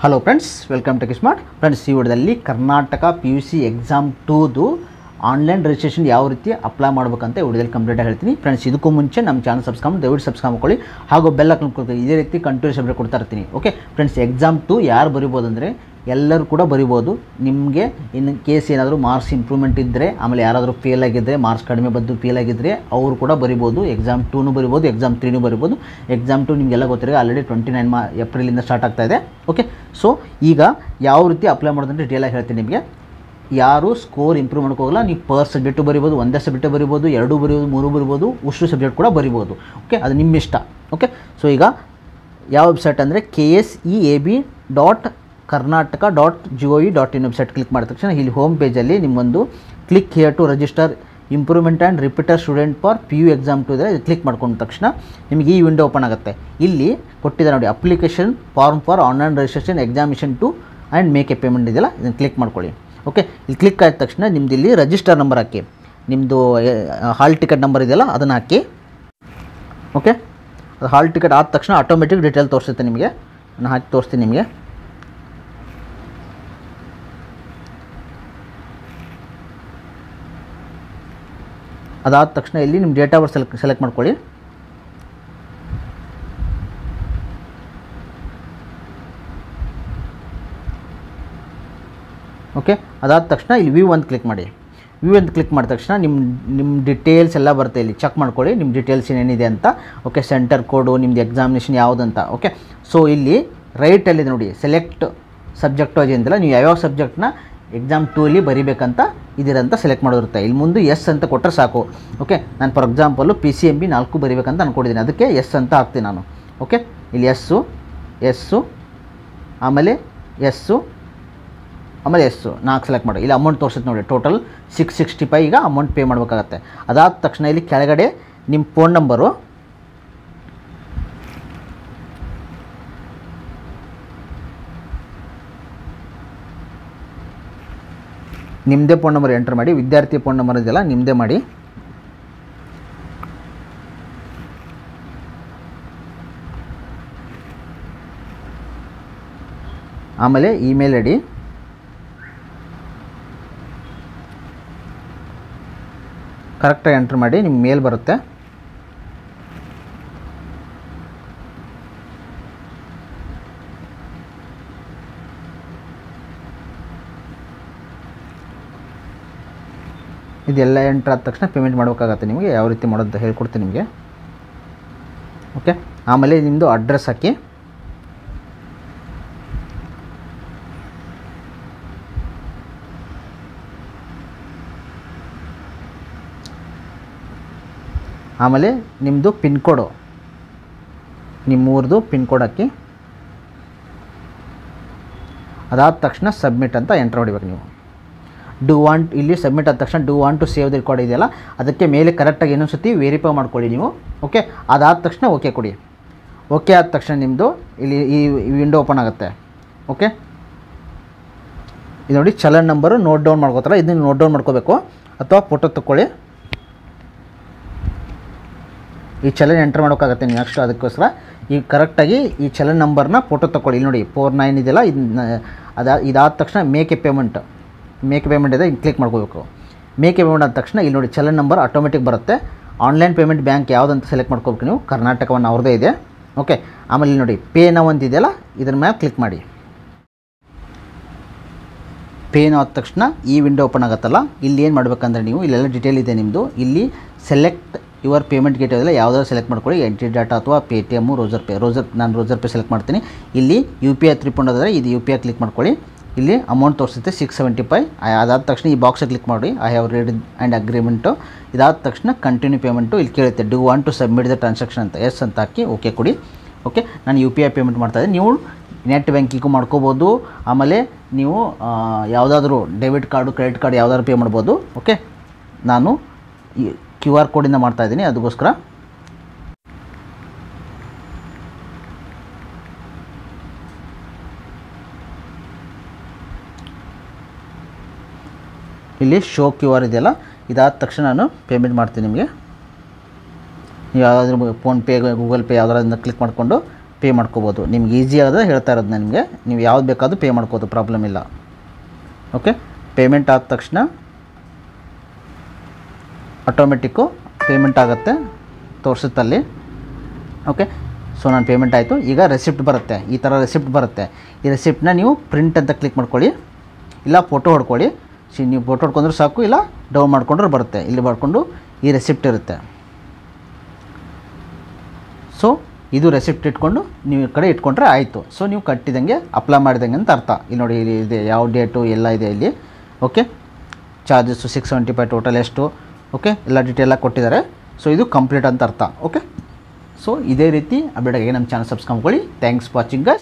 Hello friends, welcome to smart friends. ಈ ವಿಡಿಯೋದಲ್ಲಿ Karnataka PUC exam 2ದು ಆನ್ಲೈನ್ ರಿಜಿಸ್ಟ್ರೇಷನ್ ಯಾವ ರೀತಿ ಅಪ್ಲೈ ಮಾಡಬೇಕಂತ ಈ ವಿಡಿಯೋದಲ್ಲಿ ಕಂಪ್ಲೀಟಾಗಿ ಹೇಳ್ತೀನಿ. ಫ್ರೆಂಡ್ಸ್, ಇದಕ್ಕೂ ಮುಂಚೆ ನಮ್ಮ ಚಾನಲ್ ದಯವಿಟ್ಟು ಸಬ್ಸ್ಕ್ರೈಬ್ ಮಾಡ್ಕೊಳ್ಳಿ ಹಾಗೂ ಬೆಲ್ ಐಕಾನ್ ಕೊಡ್ತೀವಿ. ಇದೇ ರೀತಿ ಕಂಟಿನ್ಯೂಸ್ ಅಪ್ಡೇಟ್ ಕೊಡ್ತಾ ಇರ್ತೀನಿ. ಓಕೆ ಫ್ರೆಂಡ್ಸ್, ಎಕ್ಸಾಮ್ 2 ಯಾರು ಬರಿಬೋದು ಅಂದರೆ ಎಲ್ಲರೂ ಕೂಡ ಬರಿಬೋದು. ನಿಮಗೆ ಇನ್ನು ಕೇಸ್ ಏನಾದರೂ ಮಾರ್ಕ್ಸ್ ಇಂಪ್ರೂವ್ಮೆಂಟ್ ಇದ್ದರೆ, ಆಮೇಲೆ ಯಾರಾದರೂ ಫೇಲ್ ಆಗಿದ್ದರೆ, ಮಾರ್ಕ್ಸ್ ಕಡಿಮೆ ಬಂದು ಫೇಲ್ ಆಗಿದ್ದರೆ ಅವರು ಕೂಡ ಬರಿಬೋದು. ಎಕ್ಸಾಮ್ 2ನೂ ಬರಿಬೋದು, ಎಕ್ಸಾಮ್ 3ನೂ ಬರಿಬೋದು. ಎಕ್ಸಾಮ್ 2 ನಿಮಗೆಲ್ಲ ಗೊತ್ತಿರೋ ಆಲ್ರೆಡಿ 29 ಏಪ್ರಿಲಿಂದ ಸ್ಟಾರ್ಟ್ ಆಗ್ತಾಯಿದೆ. ಓಕೆ, ಸೊ ಈಗ ಯಾವ ರೀತಿ ಅಪ್ಲೈ ಮಾಡೋದಂತ ಡೀಟೇಲಾಗಿ ಹೇಳ್ತೀನಿ ನಿಮಗೆ. ಯಾರು ಸ್ಕೋರ್ ಇಂಪ್ರೂವ್ ಮಾಡ್ಕೋಗಲ್ಲ, ನೀವು ಪರ್ ಸಬ್ಜೆಕ್ಟು ಬರಿಬೋದು, ಒಂದೇ ಸಬ್ಜೆಕ್ಟು ಬರಿಬೋದು, 2 ಬರಿಬೋದು, 3 ಬರಿಬೋದು, ಉಷ್ಟು ಸಬ್ಜೆಕ್ಟ್ ಕೂಡ ಬರಿಬೋದು. ಓಕೆ, ಅದು ನಿಮ್ಮ ಇಷ್ಟ. ಓಕೆ, ಸೊ ಈಗ ಯಾವ ವೆಬ್ಸೈಟ್ ಅಂದರೆ KSEAB.karnataka.gov.in ವೆಬ್ಸೈಟ್ ಕ್ಲಿಕ್ ಮಾಡಿದ ತಕ್ಷಣ ಇಲ್ಲಿ ಹೋಮ್ ಪೇಜಲ್ಲಿ ನಿಮ್ಮೊಂದು click here to register improvement and repeater student for PU exam 2 ಇದೆ. ಕ್ಲಿಕ್ ಮಾಡ್ಕೊಂಡ ತಕ್ಷಣ ನಿಮಗೆ ಈ ವಿಂಡೋ ಓಪನ್ ಆಗುತ್ತೆ. ಇಲ್ಲಿ ಕೊಟ್ಟಿದ್ದಾರೆ ನೋಡಿ, application form for online registration examination 2 and make a payment ಇದೆಯಲ್ಲ, ಇದನ್ನು ಕ್ಲಿಕ್ ಮಾಡ್ಕೊಳ್ಳಿ. ಓಕೆ, ಇಲ್ಲಿ ಕ್ಲಿಕ್ ಆದ ತಕ್ಷಣ ನಿಮ್ದು ಇಲ್ಲಿ ರಿಜಿಸ್ಟರ್ ನಂಬರ್ ಹಾಕಿ, ನಿಮ್ಮದು ಹಾಲ್ ಟಿಕೆಟ್ ನಂಬರ್ ಇದೆಯಲ್ಲ ಅದನ್ನು ಹಾಕಿ. ಓಕೆ, ಅದು ಹಾಲ್ ಟಿಕೆಟ್ ಆದ ತಕ್ಷಣ ಆಟೋಮೆಟಿಕ್ ಡೀಟೇಲ್ ತೋರಿಸುತ್ತೆ ನಿಮಗೆ. ನಾನು ಹಾಕಿ ತೋರಿಸ್ತೀನಿ ನಿಮಗೆ. ಅದಾದ ತಕ್ಷಣ ಇಲ್ಲಿ ನಿಮ್ಮ ಡೇಟ್ ಆಫ್ ಬರ್ತ್ ಸೆಲೆಕ್ಟ್ ಮಾಡ್ಕೊಳ್ಳಿ. ಓಕೆ, ಅದಾದ ತಕ್ಷಣ ಇಲ್ಲಿ ವ್ಯೂ ಅಂತ ಕ್ಲಿಕ್ ಮಾಡಿ. ವ್ಯೂ ಅಂತ ಕ್ಲಿಕ್ ಮಾಡಿದ ತಕ್ಷಣ ನಿಮ್ಮ ಡೀಟೇಲ್ಸ್ ಎಲ್ಲ ಬರುತ್ತೆ. ಇಲ್ಲಿ ಚೆಕ್ ಮಾಡ್ಕೊಳ್ಳಿ ನಿಮ್ಮ ಡೀಟೇಲ್ಸ್ ಏನೇನಿದೆ ಅಂತ. ಓಕೆ, ಸೆಂಟರ್ ಕೋಡು, ನಿಮ್ಮದು ಎಕ್ಸಾಮಿನೇಷನ್ ಯಾವುದಂತ. ಓಕೆ, ಸೊ ಇಲ್ಲಿ ರೈಟಲ್ಲಿದೆ ನೋಡಿ, ಸೆಲೆಕ್ಟ್ ಸಬ್ಜೆಕ್ಟ್ ವೈಸ್ ಅಂತಿಲ್ಲ, ನೀವು ಯಾವ್ಯಾವ ಸಬ್ಜೆಕ್ಟ್ನ ಎಕ್ಸಾಮ್ 2ಅಲ್ಲಿ ಬರಿಬೇಕಂತ ಇದಿರಂತ ಸೆಲೆಕ್ಟ್ ಮಾಡೋದಿರುತ್ತೆ. ಇಲ್ಲಿ ಮುಂದೆ ಎಸ್ ಅಂತ ಕೊಟ್ಟರೆ ಸಾಕು. ಓಕೆ, ನಾನು ಫಾರ್ ಎಕ್ಸಾಂಪಲ್ಲು PCMB 4 ಬರಿಬೇಕಂತ ಅಂದ್ಕೊಂಡಿದ್ದೀನಿ, ಅದಕ್ಕೆ ಎಸ್ ಅಂತ ಹಾಕ್ತೀನಿ ನಾನು. ಓಕೆ, ಇಲ್ಲಿ ಎಸ್ಸು ಆಮೇಲೆ 4 ಸೆಲೆಕ್ಟ್ ಮಾಡಿ. ಇಲ್ಲಿ ಅಮೌಂಟ್ ತೋರಿಸುತ್ತೆ ನೋಡಿ, ಟೋಟಲ್ 665 ಈಗ ಅಮೌಂಟ್ ಪೇ ಮಾಡಬೇಕಾಗತ್ತೆ. ಅದಾದ ತಕ್ಷಣ ಇಲ್ಲಿ ಕೆಳಗಡೆ ನಿಮ್ಮ ಫೋನ್ ನಂಬರು, ನಿಮ್ಮದೇ ಫೋನ್ ನಂಬರ್ ಎಂಟರ್ ಮಾಡಿ. ವಿದ್ಯಾರ್ಥಿ ಫೋನ್ ನಂಬರ್ ಇದೆಯಲ್ಲ ನಿಮ್ಮದೇ ಮಾಡಿ. ಆಮೇಲೆ ಇಮೇಲ್ ID, ಕರೆಕ್ಟಾಗಿ ಎಂಟ್ರ್ ಮಾಡಿ, ನಿಮ್ಮ ಮೇಲ್ ಬರುತ್ತೆ. ಇದೆಲ್ಲ ಎಂಟ್ರ್ ಆದ ತಕ್ಷಣ ಪೇಮೆಂಟ್ ಮಾಡಬೇಕಾಗತ್ತೆ. ನಿಮಗೆ ಯಾವ ರೀತಿ ಮಾಡೋದು ಹೇಳ್ಕೊಡ್ತೀನಿ ನಿಮಗೆ. ಓಕೆ, ಆಮೇಲೆ ನಿಮ್ಮದು ಅಡ್ರೆಸ್ ಹಾಕಿ. ಆಮೇಲೆ ನಿಮ್ಮದು ಪಿನ್ ಕೋಡು, ನಿಮ್ಮೂರದು ಪಿನ್ ಕೋಡ್ ಹಾಕಿ. ಅದಾದ ತಕ್ಷಣ ಸಬ್ಮಿಟ್ ಅಂತ ಎಂಟ್ರ್ ಹೊಡಿಬೇಕು ನೀವು. ಇಲ್ಲಿ ಸಬ್ಮಿಟ್ ಆದ ತಕ್ಷಣ want to save the record ಇದೆಯಲ್ಲ, ಅದಕ್ಕೆ ಮೇಲೆ ಕರೆಕ್ಟಾಗಿ ಇನ್ನೊಂದು ಸತಿ ವೆರಿಫೈ ಮಾಡ್ಕೊಳ್ಳಿ ನೀವು. ಓಕೆ, ಅದಾದ ತಕ್ಷಣ ಓಕೆ ಕೊಡಿ. ಓಕೆ ಆದ ತಕ್ಷಣ ನಿಮ್ಮದು ಇಲ್ಲಿ ಈ ವಿಂಡೋ ಓಪನ್ ಆಗುತ್ತೆ. ಓಕೆ, ಇದು ನೋಡಿ ಚಲನ್ ನಂಬರು ನೋಟ್ ಡೌನ್ ಮಾಡ್ಕೋತಾರೆ, ಇದನ್ನು ನೋಟ್ ಡೌನ್ ಮಾಡ್ಕೋಬೇಕು ಅಥವಾ ಫೋಟೋ ತಗೊಳ್ಳಿ. ಈ ಚಲನ್ ಎಂಟರ್ ಮಾಡೋಕ್ಕಾಗತ್ತೆ ನೀವು ನೆಕ್ಸ್ಟ್. ಅದಕ್ಕೋಸ್ಕರ ಈಗ ಕರೆಕ್ಟಾಗಿ ಈ ಚಲನ್ ನಂಬರ್ನ ಫೋಟೋ ತಗೊಳ್ಳಿ. ಇಲ್ಲಿ ನೋಡಿ 49 ಇದೆಯಲ್ಲ, ಇದಾದ ತಕ್ಷಣ ಮೇಕ್ ಎ ಪೇಮೆಂಟ್ ಇದೆ, ಇಲ್ಲಿ ಕ್ಲಿಕ್ ಮಾಡ್ಕೋಬೇಕು. ಮೇಕ್ ಎ ಪೇಮೆಂಟ್ ಆದ ತಕ್ಷಣ ಇಲ್ಲಿ ನೋಡಿ ಚಲನ್ ನಂಬರ್ ಆಟೋಮೆಟಿಕ್ ಬರುತ್ತೆ. ಆನ್ಲೈನ್ ಪೇಮೆಂಟ್ ಬ್ಯಾಂಕ್ ಯಾವುದಂತ ಸೆಲೆಕ್ಟ್ ಮಾಡ್ಕೋಬೇಕು ನೀವು. ಕರ್ನಾಟಕವನ್ನು ಅವ್ರದ್ದೇ ಇದೆ. ಓಕೆ, ಆಮೇಲೆ ಇಲ್ಲಿ ನೋಡಿ ಪೇ ನೌ ಅಂತ ಇದೆಯಲ್ಲ, ಇದ್ರ ಮೇಲೆ ಕ್ಲಿಕ್ ಮಾಡಿ. ಪೇ ನೌ ಆದ ತಕ್ಷಣ ಈ ವಿಂಡೋ ಓಪನ್ ಆಗುತ್ತಲ್ಲ, ಇಲ್ಲಿ ಏನು ಮಾಡಬೇಕಂದ್ರೆ ನೀವು ಇಲ್ಲೆಲ್ಲ ಡೀಟೇಲ್ ಇದೆ ನಿಮ್ಮದು. ಇಲ್ಲಿ ಸೆಲೆಕ್ಟ್ ಯುವರ್ ಪೇಮೆಂಟ್ ಗೇಟ್ ಇದೆಲ್ಲ ಯಾವುದಾದ್ರು ಸೆಲೆಕ್ಟ್ ಮಾಡ್ಕೊಳ್ಳಿ. ಎಂಟ್ರಿ ಡಾಟಾ ಅಥವಾ ಪೇಟಿಎಮ್ಮು, ನಾನು ರೋಜರ್ ಪೇ ಸೆಲೆಕ್ಟ್ ಮಾಡ್ತೀನಿ. ಇಲ್ಲಿ UPI 3 ಆದರೆ ಇದು UPI ಕ್ಲಿಕ್ ಮಾಡ್ಕೊಳ್ಳಿ. ಇಲ್ಲಿ ಅಮೌಂಟ್ ತೋರಿಸುತ್ತೆ 675. ಅದಾದ ತಕ್ಷಣ ಈ ಬಾಕ್ಸ್ ಕ್ಲಿಕ್ ಮಾಡಿ, I have read and agreement. ಇದಾದ ತಕ್ಷಣ ಕಂಟಿನ್ಯೂ ಪೇಮೆಂಟು ಇಲ್ಲಿ ಕೇಳುತ್ತೆ, do want to submit the transaction ಅಂತ. ಎಸ್ ಅಂತ ಹಾಕಿ ಓಕೆ ಕೊಡಿ. ಓಕೆ, ನಾನು UPI ಪೇಮೆಂಟ್ ಮಾಡ್ತಾಯಿದ್ದೆ. ನೀವು ನೆಟ್ ಬ್ಯಾಂಕಿಂಗು ಮಾಡ್ಕೋಬೋದು, ಆಮೇಲೆ ನೀವು ಯಾವುದಾದ್ರೂ ಡೆಬಿಟ್ ಕಾರ್ಡು, ಕ್ರೆಡಿಟ್ ಕಾರ್ಡ್ ಯಾವುದಾದ್ರು ಪೇ ಮಾಡ್ಬೋದು. ಓಕೆ, ನಾನು ಈ QR ಕೋಡಿಂದ ಮಾಡ್ತಾಯಿದ್ದೀನಿ, ಅದಕ್ಕೋಸ್ಕರ ಇಲ್ಲಿ ಶೋ QR ಇದೆಯಲ್ಲ, ಇದಾದ ತಕ್ಷಣ ನಾನು ಪೇಮೆಂಟ್ ಮಾಡ್ತೀನಿ ನಿಮಗೆ. ನೀವು ಯಾವುದಾದ್ರೂ ಫೋನ್ಪೇ, ಗೂಗಲ್ ಪೇ ಯಾವುದಾದ್ರಿಂದ ಕ್ಲಿಕ್ ಮಾಡಿಕೊಂಡು ಪೇ ಮಾಡ್ಕೋಬೋದು. ನಿಮ್ಗೆ ಈಸಿ ಆದ ಹೇಳ್ತಾ ಇರೋದು ನಿಮಗೆ, ನೀವು ಯಾವ್ದು ಬೇಕಾದರೂ ಪೇ ಮಾಡ್ಕೋಬೋದು, ಪ್ರಾಬ್ಲಮ್ ಇಲ್ಲ. ಓಕೆ, ಪೇಮೆಂಟ್ ಆದ ತಕ್ಷಣ ಆಟೋಮೆಟಿಕ್ಕು ಪೇಮೆಂಟ್ ಆಗುತ್ತೆ, ತೋರಿಸುತ್ತಲ್ಲಿ. ಓಕೆ, ಸೊ ನಾನು ಪೇಮೆಂಟ್ ಆಯಿತು. ಈಗ ರೆಸಿಪ್ಟ್ ಬರುತ್ತೆ, ಈ ಥರ ರೆಸಿಪ್ಟ್ ಬರುತ್ತೆ. ಈ ರೆಸಿಪ್ಟನ್ನ ನೀವು ಪ್ರಿಂಟ್ ಅಂತ ಕ್ಲಿಕ್ ಮಾಡ್ಕೊಳ್ಳಿ, ಇಲ್ಲ ಫೋಟೋ ಹೊಡ್ಕೊಳ್ಳಿ. ನೀವು ಫೋಟೋ ಹೊಡ್ಕೊಂಡ್ರೆ ಸಾಕು, ಇಲ್ಲ ಡೌನ್ ಮಾಡ್ಕೊಂಡ್ರೆ ಬರುತ್ತೆ. ಇಲ್ಲಿ ಮಾಡ್ಕೊಂಡು ಈ ರೆಸಿಪ್ಟ್ ಇರುತ್ತೆ. ಸೊ ಇದು ರೆಸಿಪ್ಟ್ ಇಟ್ಕೊಂಡು ನೀವು ಈ ಕಡೆ ಇಟ್ಕೊಂಡ್ರೆ ಆಯಿತು. ಸೊ ನೀವು ಕಟ್ಟಿದಂಗೆ ಅಪ್ಲೈ ಮಾಡಿದಂಗೆ ಅಂತ ಅರ್ಥ. ಇಲ್ಲಿ ನೋಡಿ, ಇಲ್ಲಿ ಇದೆ ಯಾವ ಡೇಟು ಎಲ್ಲ ಇದೆ ಇಲ್ಲಿ. ಓಕೆ, ಚಾರ್ಜಸ್ಸು 675 ಟೋಟಲ್ ಎಷ್ಟು, ಓಕೆ, ಎಲ್ಲ ಡೀಟೇಲಾಗಿ ಕೊಟ್ಟಿದ್ದಾರೆ. ಸೊ ಇದು ಕಂಪ್ಲೀಟ್ ಅಂತ ಅರ್ಥ. ಓಕೆ, ಸೊ ಇದೇ ರೀತಿ ಅಪ್ಡೇಟಾಗಿ ನಮ್ಮ ಚಾನಲ್ ಸಬ್ಸ್ಕ್ರೈಬ್ ಮಾಡ್ಕೊಳ್ಳಿ. Thanks for watching guys.